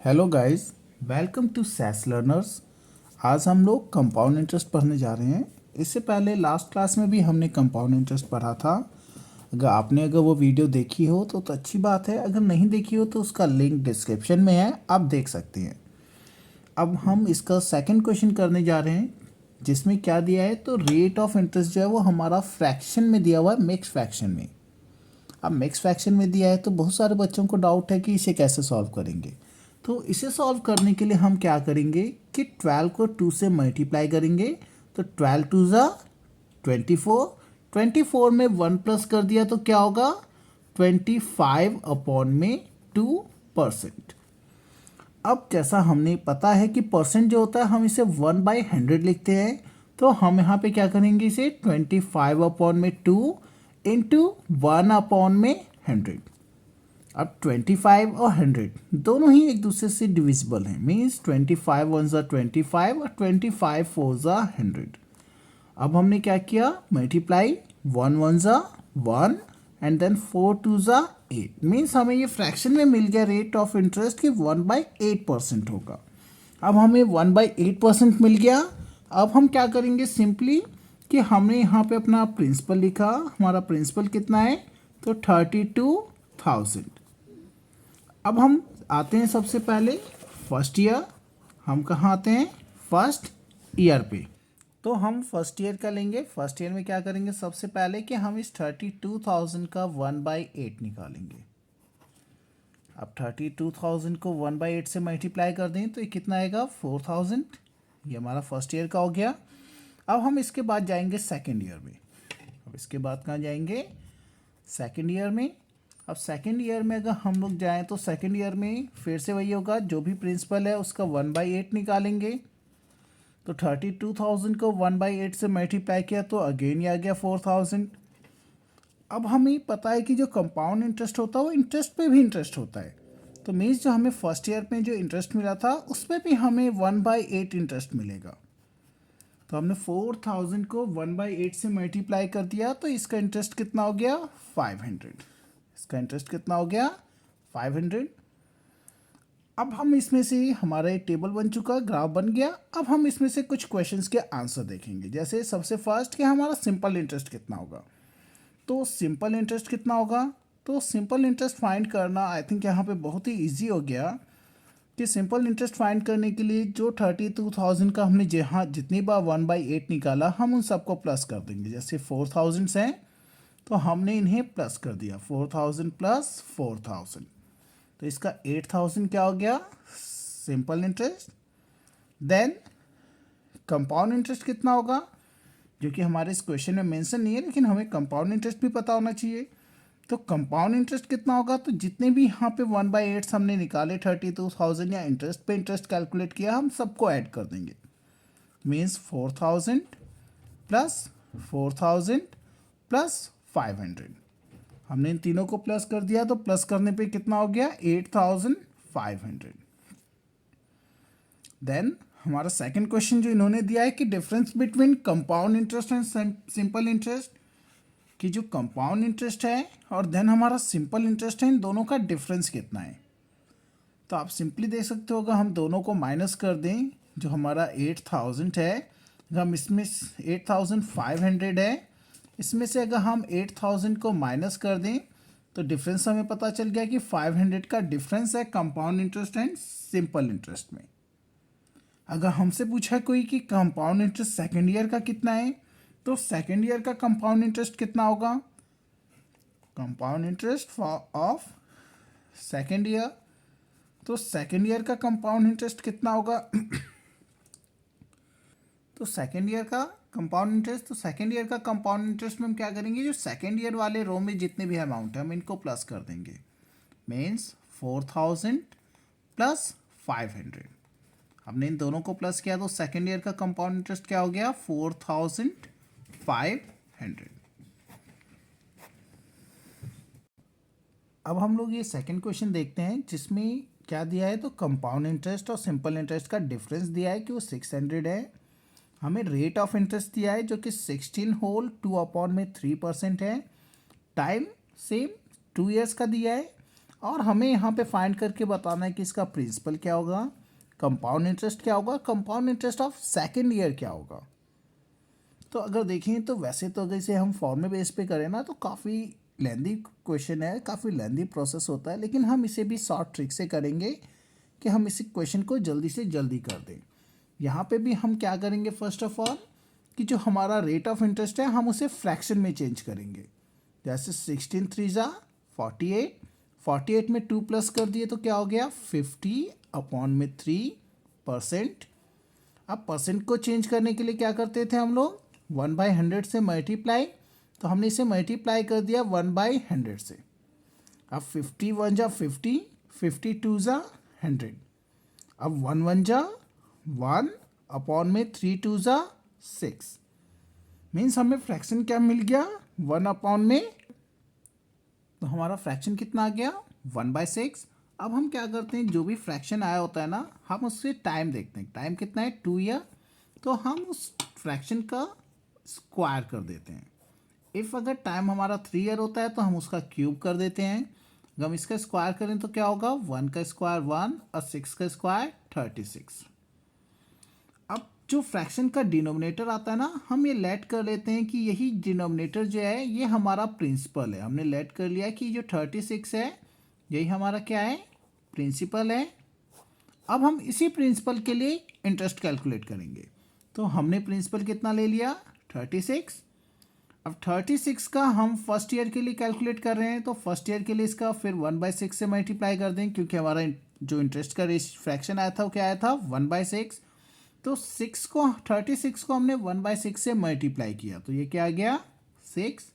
Hello guys, welcome to SaaS learners. आज हम लोग कंपाउंड इंटरेस्ट पढ़ने जा रहे हैं। इससे पहले लास्ट क्लास में भी हमने कंपाउंड इंटरेस्ट पढ़ा था। अगर वो वीडियो देखी हो तो अच्छी बात है, अगर नहीं देखी हो तो उसका लिंक डिस्क्रिप्शन में है, आप देख सकते हैं। अब हम इसका सेकंड क्वेश्चन करने जा रहे हैं, जिसमें क्या दिया है तो रेट ऑफ इंटरेस्ट जो है वो हमारा फ्रैक्शन में दिया हुआ है, मिक्स फ्रैक्शन में। अब मिक्स फ्रैक्शन में दिया है तो बहुत सारे बच्चों को डाउट है कि इसे कैसे सॉल्व करेंगे। तो इसे सॉल्व करने के लिए हम क्या करेंगे कि 12 को 2 से मल्टीप्लाई करेंगे। तो 12 टू ज़ा 24, 24 में 1 प्लस कर दिया तो क्या होगा 25 अपॉन में 2%। अब जैसा हमने पता है कि परसेंट जो होता है हम इसे 1/100 लिखते हैं, तो हम यहाँ पे क्या करेंगे इसे 25 अपॉन में 2 इंटू 1 अपॉन में 100। अब 25 और 100 दोनों ही एक दूसरे से डिविजिबल हैं, मीन्स 25 वन ज़ा 25 और 25 फोर ज़ा 100। अब हमने क्या किया मल्टीप्लाई 1 वन ज़ा 1 एंड देन 4 टू ज़ा 8, मीन्स हमें ये फ्रैक्शन में मिल गया रेट ऑफ इंटरेस्ट की 1/8% होगा। अब हमें 1/8% मिल गया। अब हम क्या करेंगे सिंपली कि हमने यहाँ पे अपना प्रिंसिपल लिखा। हमारा प्रिंसिपल कितना है तो 32,000। अब हम आते हैं सबसे पहले फर्स्ट ईयर। हम कहाँ आते हैं फर्स्ट ईयर पे। तो हम फर्स्ट ईयर का लेंगे। फर्स्ट ईयर में क्या करेंगे सबसे पहले कि हम इस 32,000 का 1/8 निकालेंगे। अब 32,000 को 1/8 से मल्टीप्लाई कर दें तो ये कितना आएगा 4,000। ये हमारा फर्स्ट ईयर का हो गया। अब हम इसके बाद जाएंगे सेकेंड ईयर में। अब इसके बाद कहाँ जाएंगे सेकेंड ईयर में। अब सेकेंड ईयर में अगर हम लोग जाएं तो सेकेंड ईयर में फिर से वही होगा, जो भी प्रिंसिपल है उसका 1/8 निकालेंगे। तो 32,000 को 1/8 से मल्टीप्लाई किया तो अगेन ये आ गया 4,000। अब हमें पता है कि जो कंपाउंड इंटरेस्ट होता है वो इंटरेस्ट पे भी इंटरेस्ट होता है। तो मीन्स जो हमें फर्स्ट ईयर में जो इंटरेस्ट मिला था उस पर भी हमें 1/8 इंटरेस्ट मिलेगा। तो हमने 4,000 को 1/8 से मल्टीप्लाई कर दिया तो इसका इंटरेस्ट कितना हो गया 500। इसका इंटरेस्ट कितना हो गया 500। अब हम इसमें से हमारा एक टेबल बन चुका, ग्राफ बन गया। अब हम इसमें से कुछ क्वेश्चंस के आंसर देखेंगे। जैसे सबसे फर्स्ट कि हमारा सिंपल इंटरेस्ट कितना होगा। तो सिंपल इंटरेस्ट कितना होगा, तो सिंपल इंटरेस्ट फाइंड करना आई थिंक यहाँ पे बहुत ही ईजी हो गया कि सिंपल इंटरेस्ट फाइंड करने के लिए जो 32,000 का हमने जहाँ जितनी बार 1/8 निकाला हम उन सबको प्लस कर देंगे। जैसे 4,000 हैं तो हमने इन्हें प्लस कर दिया 4,000 प्लस 4,000, तो इसका 8,000 क्या हो गया simple interest. Then compound interest कितना होगा, जो कि हमारे इस क्वेश्चन में मेंशन नहीं है, लेकिन हमें कंपाउंड इंटरेस्ट भी पता होना चाहिए। तो कंपाउंड इंटरेस्ट कितना होगा, तो जितने भी यहाँ पे 1/8 हमने निकाले 32,000 या इंटरेस्ट पे इंटरेस्ट कैलकुलेट किया हम सबको ऐड कर देंगे। Means 4,000 plus 4,000 plus 500। हमने इन तीनों को प्लस कर दिया तो प्लस करने पे कितना हो गया 8,500। देन हमारा सेकंड क्वेश्चन जो इन्होंने दिया है कि difference between compound interest and simple interest, कि जो कंपाउंड इंटरेस्ट है और देन हमारा सिंपल इंटरेस्ट है इन दोनों का डिफरेंस कितना है। तो आप सिंपली देख सकते हो अगर हम दोनों को माइनस कर दें, जो हमारा 8,000 है, अगर हम इसमें 8,500 है, इसमें से अगर हम 8,000 को माइनस कर दें तो डिफरेंस हमें पता चल गया कि 500 का डिफरेंस है compound interest and simple interest में। अगर हमसे पूछा कोई कि कंपाउंड इंटरेस्ट सेकेंड ईयर का कितना है, तो सेकेंड ईयर का कंपाउंड इंटरेस्ट कितना होगा, compound interest of second year. तो सेकेंड ईयर का कंपाउंड इंटरेस्ट कितना होगा तो सेकेंड ईयर का कंपाउंड इंटरेस्ट, तो सेकेंड ईयर का कंपाउंड इंटरेस्ट में हम क्या करेंगे, जो सेकेंड ईयर वाले रो में जितने भी अमाउंट है हम इनको प्लस कर देंगे। Means 4,000 plus 500। हमने इन दोनों को प्लस किया तो सेकेंड ईयर का कंपाउंड इंटरेस्ट क्या हो गया 4,500। अब हम लोग ये सेकंड क्वेश्चन देखते हैं, जिसमें क्या दिया है तो कंपाउंड इंटरेस्ट और सिंपल इंटरेस्ट का डिफरेंस दिया है कि वो 600 है। हमें रेट ऑफ इंटरेस्ट दिया है जो कि 16 होल 2 अपॉन में 3% है। टाइम सेम 2 ईयर्स का दिया है। और हमें यहाँ पे फाइंड करके बताना है कि इसका प्रिंसिपल क्या होगा, कंपाउंड इंटरेस्ट क्या होगा, compound interest of second year क्या होगा। तो अगर देखें तो वैसे तो अगर इसे हम फॉर्मूले बेस पे करें ना तो काफ़ी लेंदी क्वेश्चन है, काफ़ी लेंदी प्रोसेस होता है, लेकिन हम इसे भी शॉर्ट ट्रिक से करेंगे कि हम इस क्वेश्चन को जल्दी से जल्दी कर दें। यहाँ पे भी हम क्या करेंगे, फर्स्ट ऑफ ऑल कि जो हमारा रेट ऑफ इंटरेस्ट है हम उसे फ्रैक्शन में चेंज करेंगे। जैसे 16 3 ज़ा 48, 48 में 2 प्लस कर दिए तो क्या हो गया 50/3%। अब परसेंट को चेंज करने के लिए क्या करते थे हम लोग, 1/100 से मल्टीप्लाई, तो हमने इसे मल्टीप्लाई कर दिया 1/100 से। अब 51 जा 50, 52 जा 100, अब 1 जा 1 अपॉन में 3 2 जा 6, मीन्स हमें फ्रैक्शन क्या मिल गया 1 अपॉन में, तो हमारा फ्रैक्शन कितना आ गया 1/6। अब हम क्या करते हैं, जो भी फ्रैक्शन आया होता है ना हम उससे टाइम देखते हैं, टाइम कितना है 2 ईयर, तो हम उस फ्रैक्शन का स्क्वायर कर देते हैं। इफ़ अगर टाइम हमारा 3 ईयर होता है तो हम उसका क्यूब कर देते हैं। अगर हम इसका स्क्वायर करें तो क्या होगा, 1 का स्क्वायर 1 और 6 का स्क्वायर 36। अब जो फ्रैक्शन का डिनोमिनेटर आता है ना हम ये लेट कर लेते हैं कि यही डिनोमिनेटर जो है ये हमारा प्रिंसिपल है। हमने लेट कर लिया कि जो 36 है यही हमारा क्या है, प्रिंसिपल है। अब हम इसी प्रिंसिपल के लिए इंटरेस्ट कैलकुलेट करेंगे। तो हमने प्रिंसिपल कितना ले लिया 36। अब 36 का हम फर्स्ट ईयर के लिए कैलकुलेट कर रहे हैं, तो फर्स्ट ईयर के लिए इसका फिर 1/6 से मल्टीप्लाई कर दें, क्योंकि हमारा जो इंटरेस्ट का फ्रैक्शन आया था वो क्या आया था 1/6। तो 36 को हमने 1/6 से मल्टीप्लाई किया, तो ये क्या आ गया 6।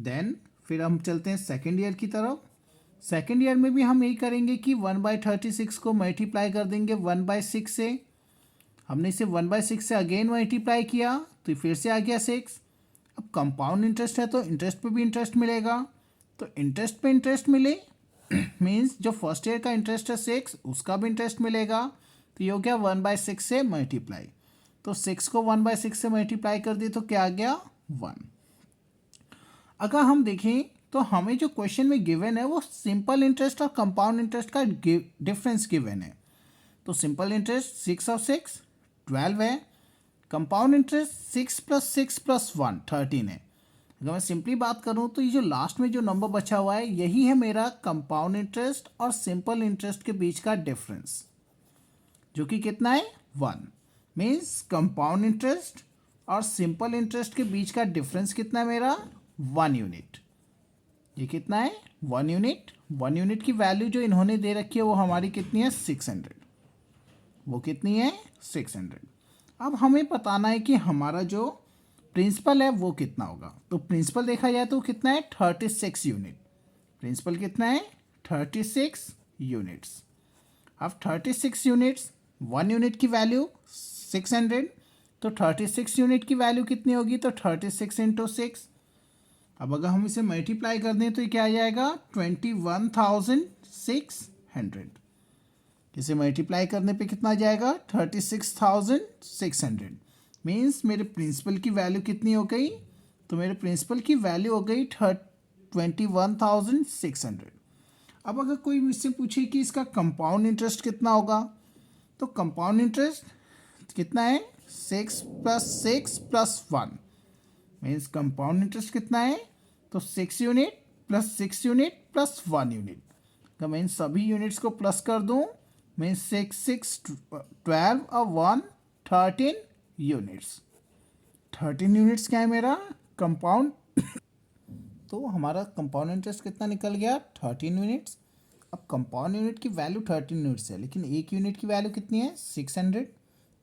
देन फिर हम चलते हैं सेकेंड ईयर की तरफ। सेकेंड ईयर में भी हम यही करेंगे कि 1/36 को मल्टीप्लाई कर देंगे 1/6 से। हमने इसे 1/6 से अगेन मल्टीप्लाई किया तो फिर से आ गया 6। अब कंपाउंड इंटरेस्ट है तो इंटरेस्ट पे भी इंटरेस्ट मिलेगा, तो इंटरेस्ट पे इंटरेस्ट मिले मीन्स जो फर्स्ट ईयर का इंटरेस्ट है 6 उसका भी इंटरेस्ट मिलेगा, तो ये हो गया 1/6 से मल्टीप्लाई। तो 6 को 1/6 से मल्टीप्लाई कर दिए तो क्या आ गया 1। अगर हम देखें तो हमें जो क्वेश्चन में गिवन है वो सिंपल इंटरेस्ट और कंपाउंड इंटरेस्ट का डिफरेंस गिवन है। तो सिंपल इंटरेस्ट 6 और 6 12 है, कंपाउंड इंटरेस्ट 6 + 6 + 1 13 है। अगर मैं सिंपली बात करूं तो ये जो लास्ट में जो नंबर बचा हुआ है यही है मेरा कंपाउंड इंटरेस्ट और सिंपल इंटरेस्ट के बीच का डिफरेंस, जो कि कितना है 1। मीन्स कंपाउंड इंटरेस्ट और सिंपल इंटरेस्ट के बीच का डिफरेंस कितना है मेरा 1 यूनिट। ये कितना है 1 यूनिट। 1 यूनिट की वैल्यू जो इन्होंने दे रखी है वो हमारी कितनी है 600, वो कितनी है 600। अब हमें बताना है कि हमारा जो प्रिंसिपल है वो कितना होगा। तो प्रिंसिपल देखा जाए तो कितना है 36 यूनिट। प्रिंसिपल कितना है 36 यूनिट्स। अब 36 यूनिट्स 1 यूनिट की वैल्यू 600, तो 36 यूनिट की वैल्यू कितनी होगी, तो 36 × 6। अब अगर हम इसे मल्टीप्लाई कर दें तो ये क्या आ जाएगा 21,600। इसे मल्टीप्लाई करने पे कितना आ जाएगा 36,600। मीन्स मेरे प्रिंसिपल की वैल्यू कितनी हो गई, तो मेरे प्रिंसिपल की वैल्यू हो गई 21,600। अब अगर कोई मुझसे पूछे कि इसका कंपाउंड इंटरेस्ट कितना होगा, तो कंपाउंड इंटरेस्ट कितना है 6 + 6 + 1, मीन्स कंपाउंड इंटरेस्ट कितना है, तो 6 यूनिट + 6 यूनिट + 1 यूनिट। तो मैं इन सभी यूनिट्स को प्लस कर दूं, मीन्स 6 6 12 और 1 13 यूनिट्स। 13 यूनिट्स क्या है मेरा कंपाउंड तो हमारा कंपाउंड इंटरेस्ट कितना निकल गया 13 यूनिट्स। अब कंपाउंड यूनिट की वैल्यू 13 यूनिट्स है, लेकिन एक यूनिट की वैल्यू कितनी है 600।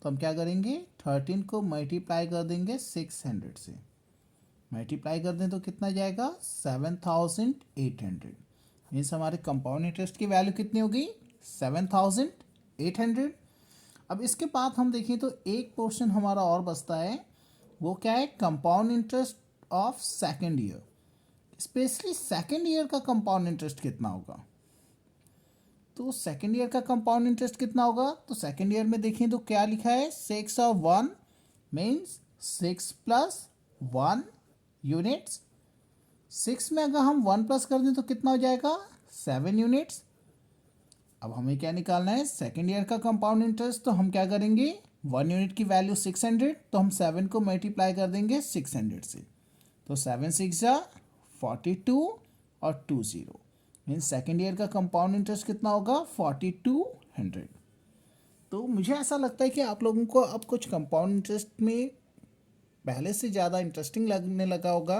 तो हम क्या करेंगे 13 को मल्टीप्लाई कर देंगे 600 से, मल्टीप्लाई कर दें तो कितना जाएगा 7,800। मीन्स हमारे कंपाउंड इंटरेस्ट की वैल्यू कितनी होगी 7,800। अब इसके बाद हम देखें तो एक पोर्शन हमारा और बचता है, वो क्या है compound interest of second year. Specially second year का कंपाउंड इंटरेस्ट कितना होगा, तो सेकेंड ईयर का कंपाउंड इंटरेस्ट कितना होगा, तो सेकेंड ईयर में देखें तो क्या लिखा है 6 और 1, मीन्स 6 + 1 यूनिट्स। 6 में अगर हम 1 प्लस कर दें तो कितना हो जाएगा 7 यूनिट्स। अब हमें क्या निकालना है, सेकेंड ईयर का कंपाउंड इंटरेस्ट। तो हम क्या करेंगे, 1 यूनिट की वैल्यू 600, तो हम 7 को मल्टीप्लाई कर देंगे 600 से। तो 7 6 जा 42 और 2 0, मीन सेकेंड ईयर का कंपाउंड इंटरेस्ट कितना होगा, 4200। तो मुझे ऐसा लगता है कि आप लोगों को अब कुछ कंपाउंड इंटरेस्ट में पहले से ज़्यादा इंटरेस्टिंग लगने लगा होगा।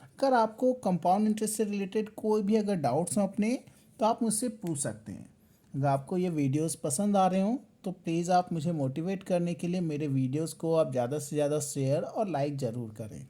अगर आपको कंपाउंड इंटरेस्ट से रिलेटेड कोई भी अगर डाउट्स हैं अपने, तो आप मुझसे पूछ सकते हैं। अगर आपको ये वीडियोस पसंद आ रहे हों तो प्लीज़ आप मुझे मोटिवेट करने के लिए मेरे वीडियोस को आप ज़्यादा से ज़्यादा शेयर और लाइक ज़रूर करें।